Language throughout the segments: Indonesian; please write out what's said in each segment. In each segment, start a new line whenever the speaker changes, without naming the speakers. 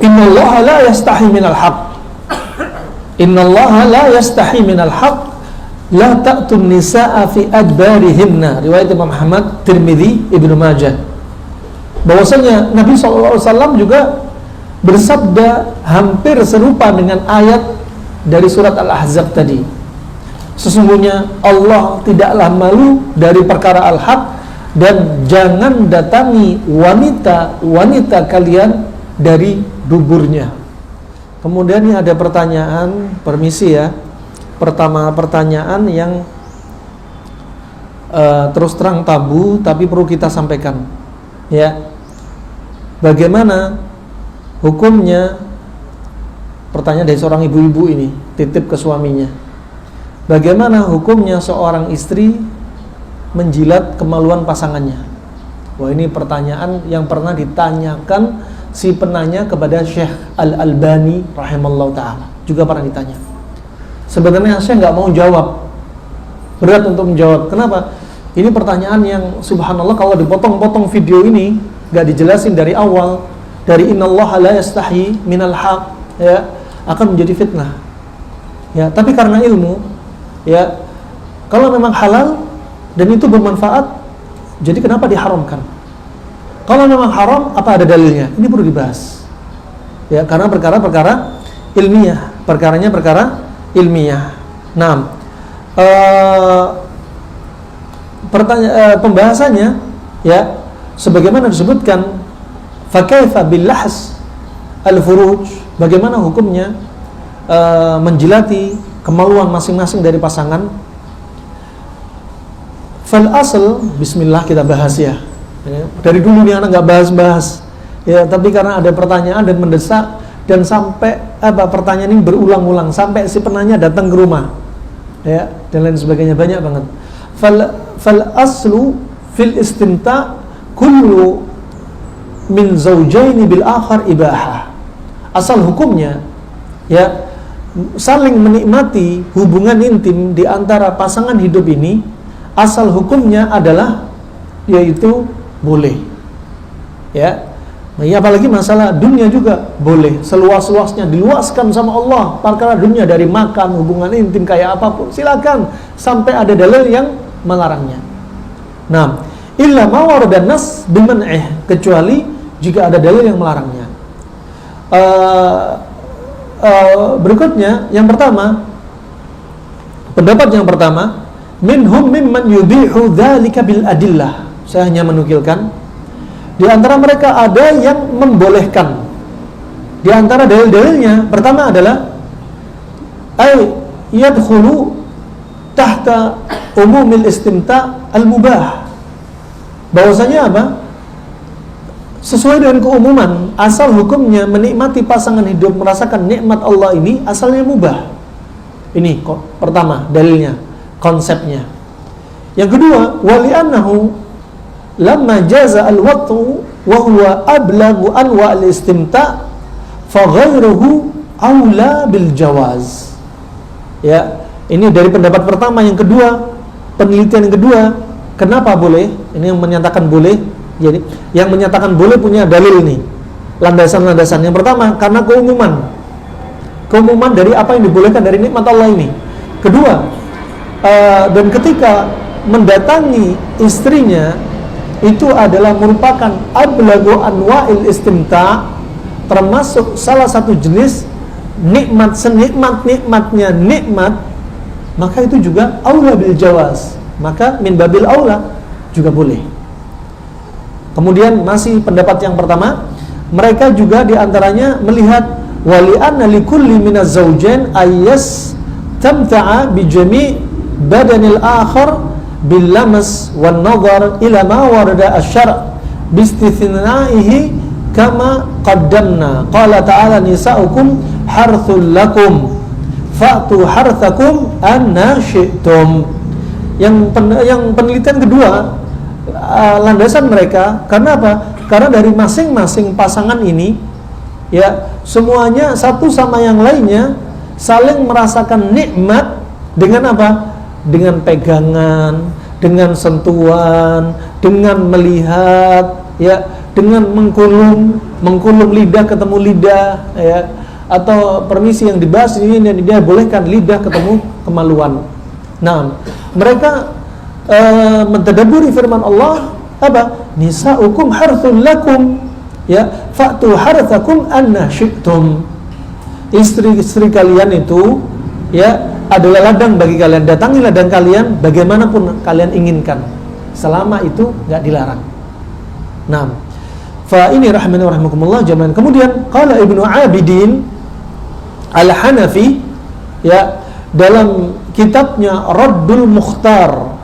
Innallaha la yastahi minal haqq. Innallaha la yastahi minal haqq. La ta'tun nisaa fi adbarihinna. Riwayat Imam Ahmad, Tirmidzi, Ibnu Majah. Bahwasanya Nabi SAW juga bersabda hampir serupa dengan ayat dari surat Al-Ahzab tadi. Sesungguhnya Allah tidaklah malu dari perkara al-haq, dan jangan datangi wanita kalian dari duburnya. Kemudian ini ada pertanyaan, permisi ya. Pertama, pertanyaan yang terus terang tabu tapi perlu kita sampaikan. Ya. Bagaimana hukumnya, pertanyaan dari seorang ibu-ibu ini, titip ke suaminya. Bagaimana hukumnya seorang istri menjilat kemaluan pasangannya? Wah, ini pertanyaan yang pernah ditanyakan si penanya kepada Syekh Al-Albani rahimallahu ta'ala. Juga pernah ditanya. Sebenarnya saya nggak mau jawab. Berat untuk menjawab. Kenapa? Ini pertanyaan yang subhanallah kalau dipotong-potong video ini, nggak dijelasin dari awal, dari innallaha la yastahi minal haq, ya, akan menjadi fitnah. Ya, tapi karena ilmu, ya, kalau memang halal dan itu bermanfaat, jadi kenapa diharamkan? Kalau memang haram, apa ada dalilnya? Ini perlu dibahas. Ya, karena perkara-perkara ilmiah, perkaranya perkara ilmiah. Nah, pembahasannya, ya, sebagaimana disebutkan, fakaifa billahs al-furuj, bagaimana hukumnya menjilati kemaluan masing-masing dari pasangan. Fal asal, bismillah kita bahas ya. Dari dulu nih anak nggak bahas-bahas, ya, tapi karena ada pertanyaan dan mendesak, dan sampai pertanyaan ini berulang-ulang sampai si penanya datang ke rumah, ya, dan lain sebagainya, banyak banget. Fal aslu fil istimta kullu min zaujaini bil akhar ibahah. Asal hukumnya, ya, saling menikmati hubungan intim di antara pasangan hidup ini, asal hukumnya adalah yaitu boleh. Ya. Nah, ya, apalagi masalah dunia juga boleh, seluas-luasnya diluaskan sama Allah. Perkara dunia dari makan, hubungan intim kayak apapun, silakan sampai ada dalil yang melarangnya. Nah, illa ma warada nas biman'ih, kecuali jika ada dalil yang melarangnya. Berikutnya, yang pertama, pendapat yang pertama, minhum mimman yubihu dzalika bil adillah. Saya hanya menukilkan, di antara mereka ada yang membolehkan. Di antara dalil-dalilnya, pertama adalah ay yadkhulu tahta umumil istimta al-mubah. Bahwasanya apa? Sesuai dengan keumuman, asal hukumnya menikmati pasangan hidup, merasakan nikmat Allah ini asalnya mubah. Ini pertama dalilnya, konsepnya. Yang kedua, wali'annahu lamma jaza al-wat'u wa huwa ablagu anwa' al-istimta' fa ghairuhu aula bil jawaz. Ya, ini dari pendapat pertama. Yang kedua, penelitian yang kedua, kenapa boleh? Ini yang menyatakan boleh. Jadi, yang menyatakan boleh punya dalil nih, landasan-landasan. Yang pertama, karena keumuman dari apa yang dibolehkan dari nikmat Allah ini. Kedua, dan ketika mendatangi istrinya itu adalah merupakan ablagu anwa'il istimta', termasuk salah satu jenis nikmat, senikmat-nikmatnya nikmat, maka itu juga aula bil jawaz, maka min babil aula juga boleh. Kemudian masih pendapat yang pertama, mereka juga diantaranya melihat wali anna likulli minaz zawjain ayyas tamta'a bi jami' badanil akhar bil lamas wan nazar ila ma warada asy-syar' bi istithnaihi kama qaddamna. Qala ta'ala nisa'ukum harthul lakum fa'tu harthakum anna syi'tum. Yang penelitian kedua, landasan mereka, karena apa? Karena dari masing-masing pasangan ini, ya, semuanya satu sama yang lainnya saling merasakan nikmat dengan apa? Dengan pegangan, dengan sentuhan, dengan melihat, ya, dengan mengkulum lidah ketemu lidah, ya, atau permisi yang dibahas ini dan dia bolehkan lidah ketemu kemaluan. Nah, mereka mentadabburi firman Allah apa? Nisa'ukum harthul lakum, ya, fa'tu harthakum anna syi'tum. Istri-istri kalian itu, ya, adalah ladang bagi kalian. Datangi ladang kalian bagaimanapun kalian inginkan, selama itu enggak dilarang. Nah, fa ini rahimani wa rahimakumullah jami'an. Kemudian qala Ibnu Abidin Al-Hanafi, ya, dalam kitabnya Raddul Mukhtar,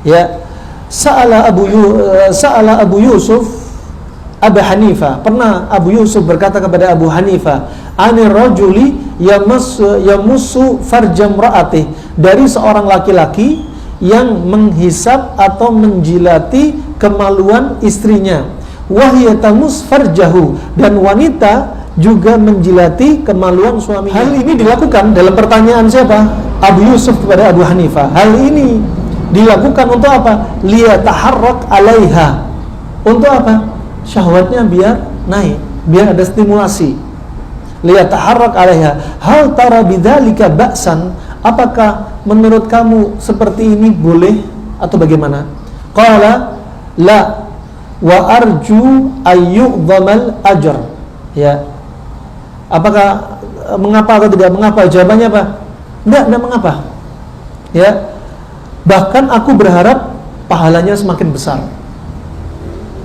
ya, Sa'ala Abu Yusuf Abu Hanifah. Pernah Abu Yusuf berkata kepada Abu Hanifah, anir rajuli yamussu farjam ra'atih, dari seorang laki-laki yang menghisap atau menjilati kemaluan istrinya, wahya tamus farjahu, dan wanita juga menjilati kemaluan suami. Hal ini dilakukan dalam pertanyaan siapa? Abu Yusuf kepada Abu Hanifah. Hal ini dilakukan untuk apa? Liyataharrak alaiha. Untuk apa? Syahwatnya biar naik, biar ada stimulasi. Liyataharrak alaiha. Hal tara bidzalika ba'san? Apakah menurut kamu seperti ini boleh atau bagaimana? Qala la wa arju ayyudhamal ajr. Ya. Apakah mengapa atau tidak mengapa? Jawabannya apa? Enggak mengapa. Ya. Bahkan aku berharap pahalanya semakin besar.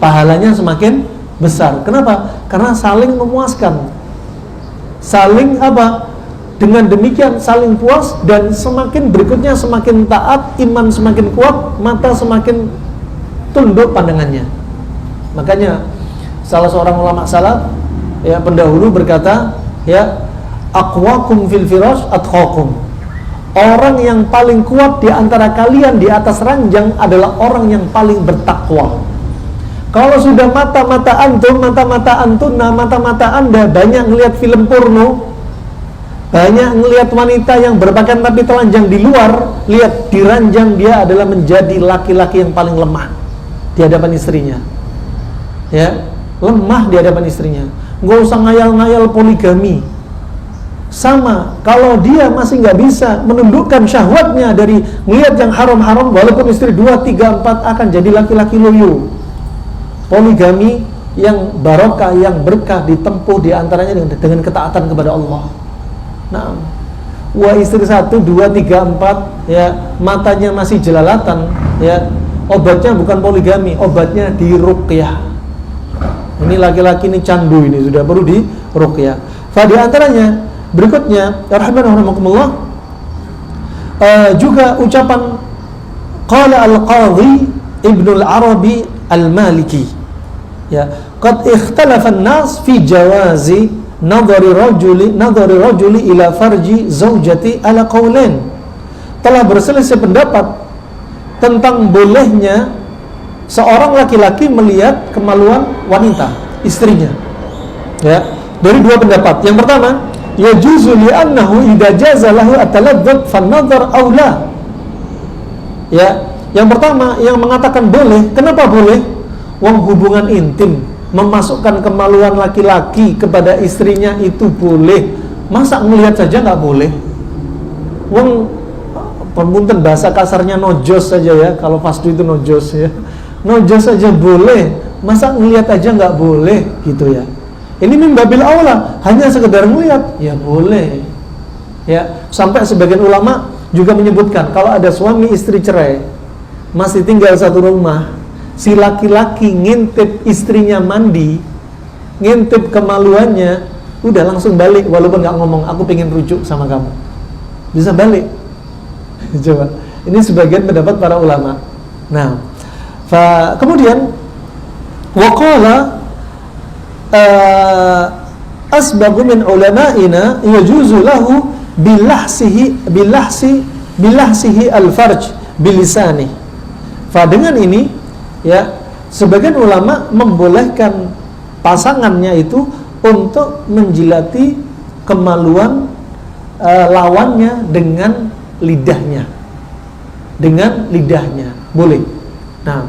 Pahalanya semakin besar. Kenapa? Karena saling memuaskan. Saling apa? Dengan demikian saling puas, dan semakin berikutnya semakin taat, iman semakin kuat, mata semakin tunduk pandangannya. Makanya salah seorang ulama salaf, ya, pendahulu berkata, ya, aqwakum fil firash atqakum. Orang yang paling kuat di antara kalian di atas ranjang adalah orang yang paling bertakwa. Kalau sudah mata-mata Anda banyak ngelihat film porno, banyak ngelihat wanita yang berpakaian tapi telanjang di luar, lihat di ranjang dia adalah menjadi laki-laki yang paling lemah di hadapan istrinya. Ya, lemah di hadapan istrinya. Nggak usah ngayal-ngayal poligami. Sama, kalau dia masih nggak bisa menundukkan syahwatnya dari ngelihat yang haram-haram, walaupun istri 2, 3, 4 akan jadi laki-laki loyo. Poligami yang barokah, yang berkah ditempuh diantaranya dengan ketaatan kepada Allah. Nah, wah, istri 1, 2, 3, 4, ya, matanya masih jelalatan, ya, obatnya bukan poligami, obatnya diruqyah. Ini laki-laki ini candu, ini sudah perlu diruqyah. Fa di antaranya berikutnya, rahimahumullah, juga ucapan qala al-qadhi Ibnu al-Arabi al-Maliki, ya, qad ikhtalafa an-nas fi jawazi nadhari rajuli ila farji zaujati ala qaulain. Telah berselisih pendapat tentang bolehnya seorang laki-laki melihat kemaluan wanita, istrinya. Ya, dari dua pendapat. Yang pertama, yajuzu li'annahu idza jaza lahu at-taladdud fan-nadhar aula. Ya, yang pertama yang mengatakan boleh. Kenapa boleh? Wong hubungan intim, memasukkan kemaluan laki-laki kepada istrinya itu boleh. Masa melihat saja nggak boleh? Wong, punten bahasa kasarnya nojos saja, ya, kalau fasdu itu nojos, ya, nojos saja boleh, masa ngelihat aja nggak boleh gitu, ya. Ini min babil aula, hanya sekedar melihat, ya boleh, ya. Sampai sebagian ulama juga menyebutkan kalau ada suami istri cerai masih tinggal satu rumah, si laki-laki ngintip istrinya mandi, ngintip kemaluannya, udah langsung balik, walaupun nggak ngomong aku pengen rujuk sama kamu, bisa balik. Coba, ini sebagian pendapat para ulama. Nah, kemudian waqala asbagu min ulama'ina yajuzu lahu bilahsihi al-farj bilisani. Dengan ini, ya, sebagian ulama membolehkan pasangannya itu untuk menjilati kemaluan lawannya dengan lidahnya, boleh. Nah,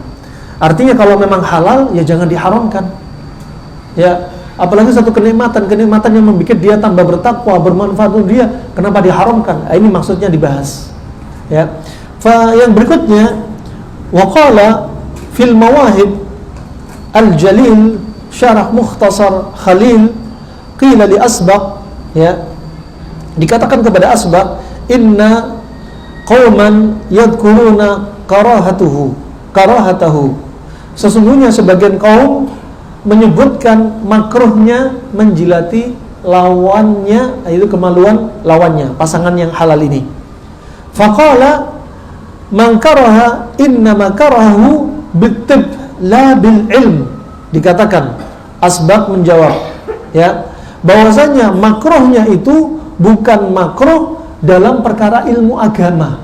artinya kalau memang halal, ya jangan diharamkan. Ya, apalagi satu kenikmatan yang membuat dia tambah bertakwa, bermanfaat untuk dia, kenapa diharamkan? Ini maksudnya dibahas. Ya. Yang berikutnya, waqala fil mawahib al-jalil syarah mukhtasar Khalil qila li Asbaq, ya, dikatakan kepada Asbaq, inna qauman yadhkuruna karahatahu, sesungguhnya sebagian kaum menyebutkan makruhnya menjilati lawannya, yaitu kemaluan lawannya, pasangan yang halal ini. Faqala man karaha innama karahu bitib la bil ilm. Dikatakan, Asbaq menjawab, ya, bahwasanya makruhnya itu bukan makruh dalam perkara ilmu agama,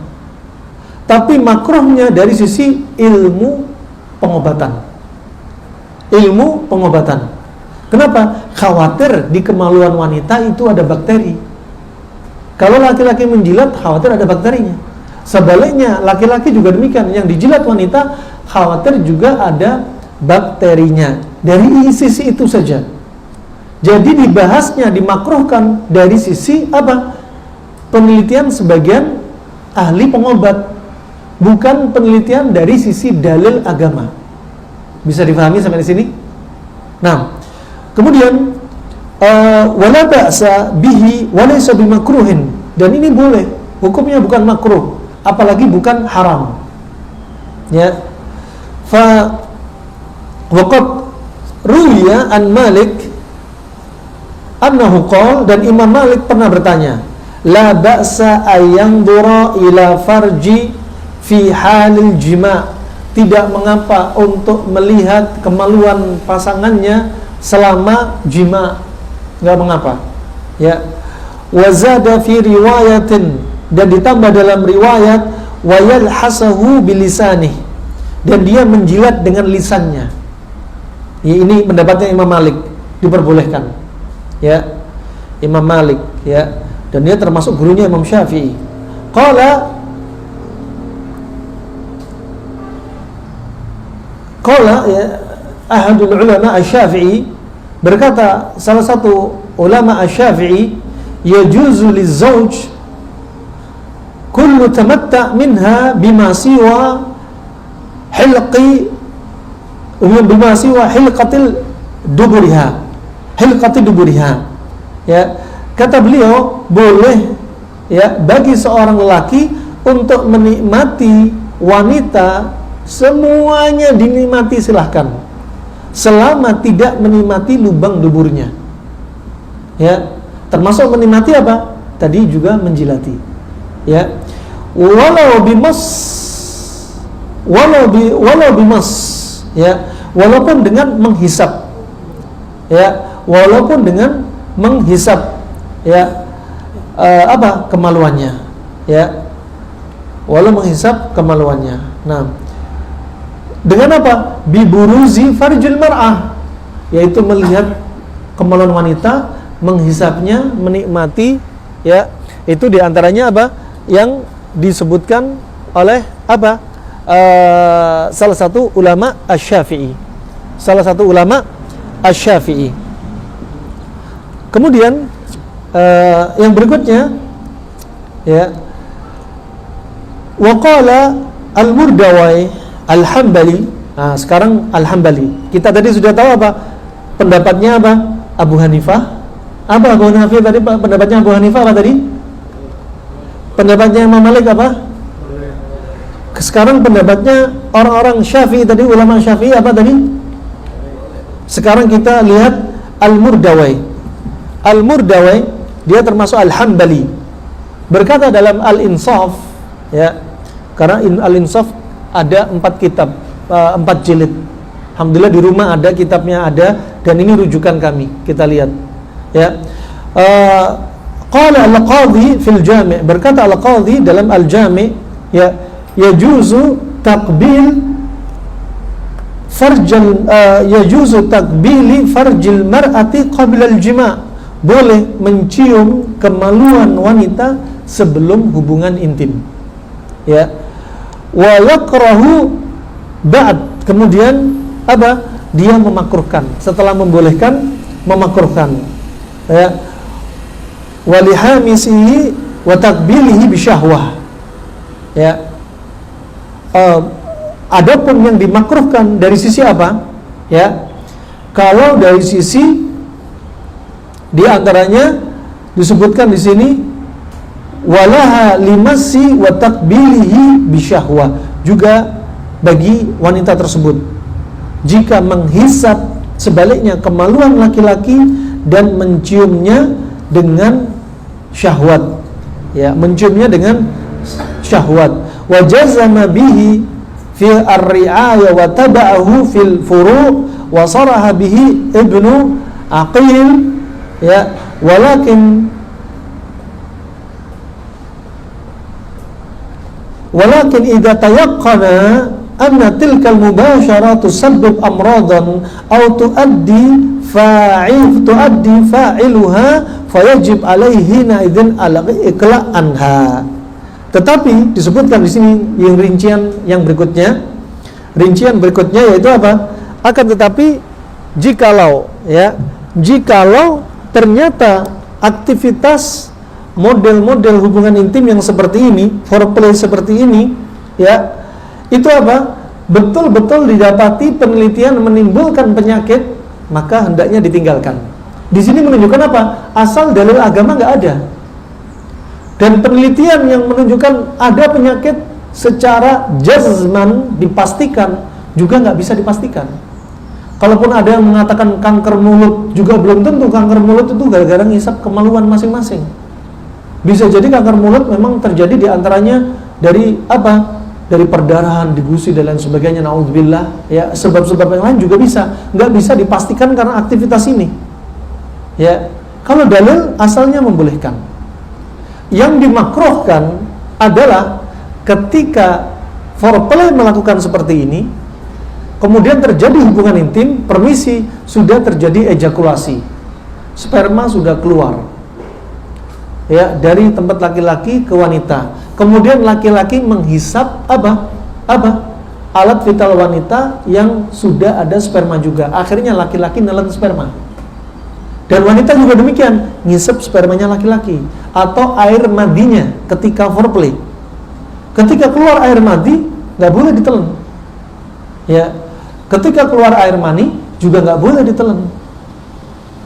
tapi makruhnya dari sisi ilmu pengobatan. Kenapa? Khawatir di kemaluan wanita itu ada bakteri. Kalau laki-laki menjilat, khawatir ada bakterinya. Sebaliknya, laki-laki juga demikian. Yang dijilat wanita, khawatir juga ada bakterinya. Dari sisi itu saja. Jadi dibahasnya, dimakruhkan dari sisi apa? Penelitian sebagian ahli pengobat, bukan penelitian dari sisi dalil agama. Bisa difahami sampai di sini? Nah, kemudian wala ba'sa bihi wa laysa bimakruhin, dan ini boleh, hukumnya bukan makruh, apalagi bukan haram. Ya. Fa waqad ruwiya an Malik annahu qala, dan Imam Malik pernah bertanya, la ba'sa ayanzura ila farji fi halil jima', tidak mengapa untuk melihat kemaluan pasangannya selama jima', enggak mengapa. Ya. Wazada fi riwayatin, dan ditambah dalam riwayat, wa yalhasahu bilisanih, dan dia menjilat dengan lisannya. Ya, ini pendapatnya Imam Malik, diperbolehkan. Ya. Imam Malik, ya. Dan dia termasuk gurunya Imam Syafi'i. Qala ya ahadul ulama asy-Syafi'i, berkata salah satu ulama asy-Syafi'i, yajuzu lizauj kullu tamatta' minha bima siwa hilqi bima siwa hilqatil duburiha. Ya, kata beliau, boleh, ya, bagi seorang lelaki untuk menikmati wanita, semuanya dinikmati, silahkan, selama tidak menikmati lubang duburnya. Ya, termasuk menikmati apa? Tadi juga menjilati. Ya, walau bimas, ya, walaupun dengan menghisap. Ya, walaupun dengan menghisap, ya, kemaluannya. Ya, walau menghisap kemaluannya. Nah, dengan apa? Biburuzi farjil mar'ah, yaitu melihat kemaluan wanita, menghisapnya, menikmati, ya, itu diantaranya apa? Yang disebutkan oleh apa? Salah satu ulama asy-Syafi'i. Kemudian yang berikutnya, ya, waqala al-Murdawai Al-Hambali. Nah, sekarang Al-Hambali. Kita tadi sudah tahu apa? Pendapatnya apa? Abu Hanifah. Apa Abu Hanifah tadi? Pendapatnya Abu Hanifah apa tadi? Pendapatnya Imam Malik apa? Sekarang pendapatnya orang-orang Syafi'i tadi, ulama Syafi'i apa tadi? Sekarang kita lihat Al-Murdawai. Al-Murdawai, dia termasuk Al-Hambali. Berkata dalam Al-Insaf, ya. Karena Al-Insaf ada 4 kitab, 4 jilid. Alhamdulillah di rumah ada kitabnya, ada, dan ini rujukan kami. Kita lihat, ya. Qala al-Qadhi fil Jami', berkata al-Qadhi dalam al-Jami', ya, yajuzu taqbil farjal yajuzu taqbili farjil mar'ati qabla al-jima', boleh mencium kemaluan wanita sebelum hubungan intim. Ya. Wa yakrahu ba'd, kemudian apa? dia memakruhkan, setelah membolehkan memakruhkan, ya. Walihamisihi wa takbilihi bisyahwah, ya. Adapun yang dimakruhkan dari sisi apa? Ya. Kalau dari sisi di antaranya disebutkan di sini walaha limasi wa takbilihi bisyahwah, juga bagi wanita tersebut jika menghisap sebaliknya kemaluan laki-laki dan menciumnya dengan syahwat, ya, menciumnya dengan syahwat. Wa jazama bihi fi ar-ri'aya wa taba'ahu fil furu' wa saraha bihi Ibnu Aqil, ya, walakin idza tayaqqana anna tilka al-mubasharatu tusabbib amradan aw tuaddi fa'iluha fayajib alaihi idzin al-iqla anha. Tetapi disebutkan di sini yang rincian berikutnya yaitu apa? Akan tetapi jikalau ternyata aktivitas model-model hubungan intim yang seperti ini, foreplay seperti ini, ya, itu apa? Betul-betul didapati penelitian menimbulkan penyakit, maka hendaknya ditinggalkan. Di sini menunjukkan apa? Asal dalil agama nggak ada. Dan penelitian yang menunjukkan ada penyakit secara jazman dipastikan juga nggak bisa dipastikan. Kalaupun ada yang mengatakan kanker mulut, juga belum tentu kanker mulut itu gara-gara ngisap kemaluan masing-masing. Bisa jadi kanker mulut memang terjadi diantaranya dari apa? Dari perdarahan, di gusi dan lain sebagainya, naudzubillah, ya, sebab-sebab yang lain juga nggak bisa dipastikan karena aktivitas ini, ya. Kalau dalil asalnya membolehkan. Yang dimakruhkan adalah ketika foreplay melakukan seperti ini, kemudian terjadi hubungan intim, permisi, sudah terjadi ejakulasi, sperma sudah keluar, ya, dari tempat laki-laki ke wanita. Kemudian laki-laki menghisap apa? Alat vital wanita yang sudah ada sperma juga. Akhirnya laki-laki nelen sperma. Dan wanita juga demikian, ngisep spermanya laki-laki atau air madinya ketika foreplay. Ketika keluar air madi nggak boleh ditelan, ya. Ketika keluar air mani juga nggak boleh ditelan.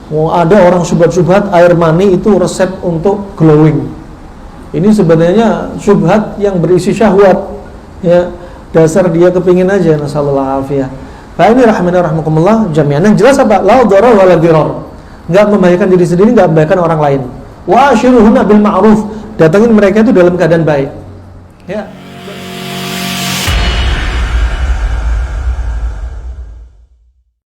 Ada orang syubhat-syubhat air mani itu resep untuk glowing. Ini sebenarnya syubhat yang berisi syahwat, ya. Dasar dia kepingin aja, nasallallahu alaihi. Fa ini rahimana rahmakumullah jami'an. Yang jelas apa? La dharar wala dhirar. Enggak membahayakan diri sendiri, enggak membahayakan orang lain. Wa ashiruhunna bil ma'ruf. Datangin mereka itu dalam keadaan baik. Ya.